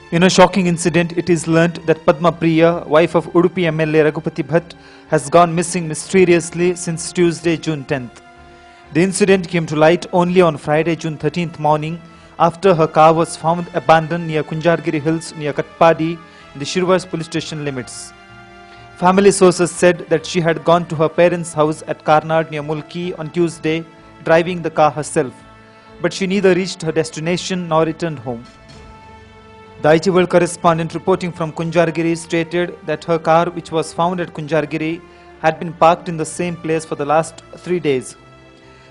In a shocking incident, it is learnt that Padma Priya, wife of Udupi MLA Raghupati Bhatt, has gone missing mysteriously since Tuesday, June 10th. The incident came to light only on Friday, June 13th morning after her car was found abandoned near Kunjargiri Hills near Katpadi in the Shirvas police station limits. Family sources said that she had gone to her parents' house at Karnad near Mulki on Tuesday, driving the car herself, but she neither reached her destination nor returned home. The Daijiworld correspondent reporting from Kunjargiri stated that her car, which was found at Kunjargiri, had been parked in the same place for the last 3 days.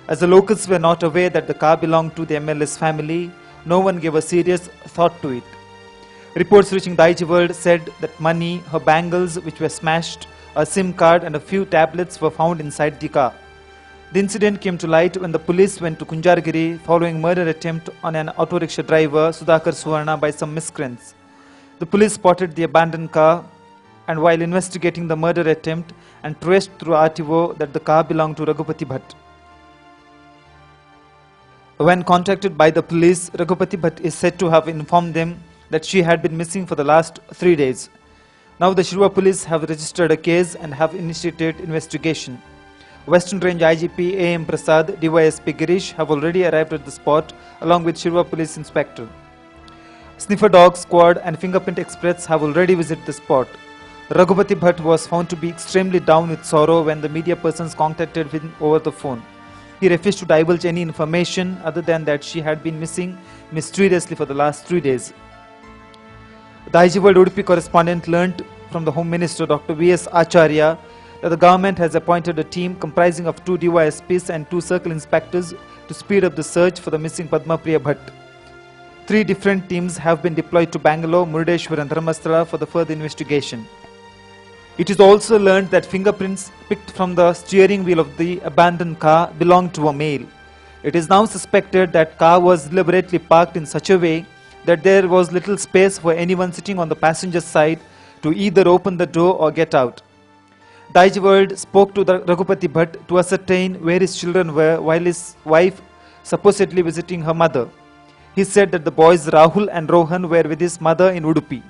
As the locals were not aware that the car belonged to the MLA's family, no one gave a serious thought to it. Reports reaching Daijiworld said that money, her bangles which were smashed, a SIM card and a few tablets were found inside the car. The incident came to light when the police went to Kunjargiri following murder attempt on an auto rickshaw driver, Sudhakar Suvarna, by some miscreants. The police spotted the abandoned car and while investigating the murder attempt and traced through RTO that the car belonged to Raghupati Bhatt. When contacted by the police, Raghupati Bhatt is said to have informed them that she had been missing for the last 3 days. Now the Shirva police have registered a case and have initiated investigation. Western Range IGP A.M. Prasad, DYSP Girish have already arrived at the spot along with Shirva Police Inspector. Sniffer Dog Squad and Fingerprint Experts have already visited the spot. Raghupati Bhatt was found to be extremely down with sorrow when the media persons contacted him over the phone. He refused to divulge any information other than that she had been missing mysteriously for the last 3 days. The Daijiworld Udupi correspondent learnt from the Home Minister Dr. V.S. Acharya that the government has appointed a team comprising of 2 DYSPs and 2 circle inspectors to speed up the search for the missing Padma Priya Bhatt. 3 different teams have been deployed to Bangalore, Murdeshwar and Dharmasthala for the further investigation. It is also learned that fingerprints picked from the steering wheel of the abandoned car belonged to a male. It is now suspected that car was deliberately parked in such a way that there was little space for anyone sitting on the passenger side to either open the door or get out. Daijiworld spoke to the Raghupati Bhatt to ascertain where his children were while his wife supposedly visiting her mother. He said that the boys Rahul and Rohan were with his mother in Udupi.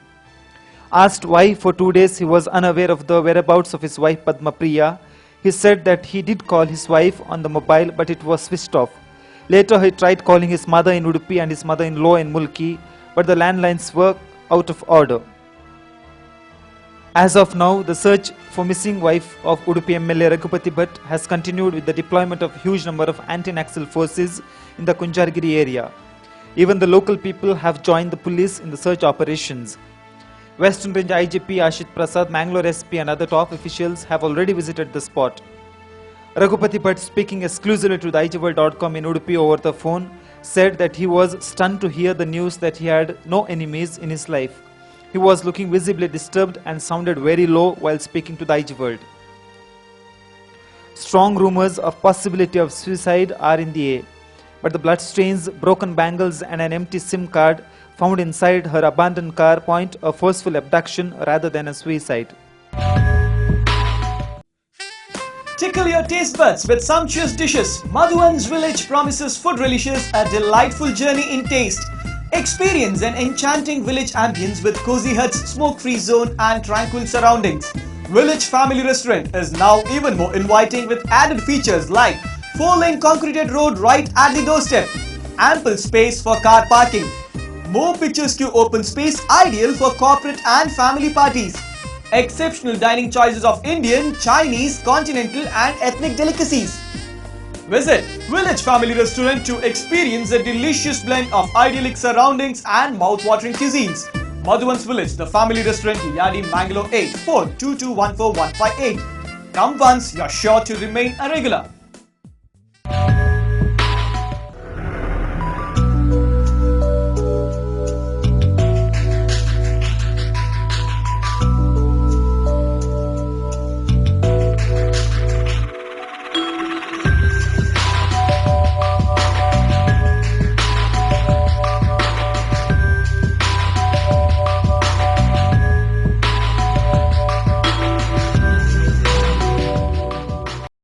Asked why for 2 days he was unaware of the whereabouts of his wife Padma Priya, he said that he did call his wife on the mobile but it was switched off. Later he tried calling his mother in Udupi and his mother-in-law in Mulki, but the landlines were out of order. As of now, the search for missing wife of Udupi MLA Raghupati Bhatt has continued with the deployment of huge number of anti-Naxal forces in the Kunjargiri area. Even the local people have joined the police in the search operations. Western Range IGP Ashit Prasad, Mangalore SP and other top officials have already visited the spot. Raghupati Bhatt, speaking exclusively to Daijiworld.com in Udupi over the phone, said that he was stunned to hear the news that he had no enemies in his life. He was looking visibly disturbed and sounded very low while speaking to Daijiworld. Strong rumors of possibility of suicide are in the air, but the bloodstains, broken bangles and an empty SIM card found inside her abandoned car point a forceful abduction rather than a suicide. Tickle your taste buds with sumptuous dishes. Madhuvan's Village promises food relishes a delightful journey in taste. Experience an enchanting village ambience with cozy huts, smoke-free zone and tranquil surroundings. Village Family Restaurant is now even more inviting with added features like 4-lane concreted road right at the doorstep, ample space for car parking, more picturesque open space ideal for corporate and family parties, exceptional dining choices of Indian, Chinese, continental and ethnic delicacies. Visit Village Family Restaurant to experience a delicious blend of idyllic surroundings and mouth-watering cuisines. Madhuvan's Village, the family restaurant, Yadi, Mangalore 842214158. Come once, you're sure to remain a regular.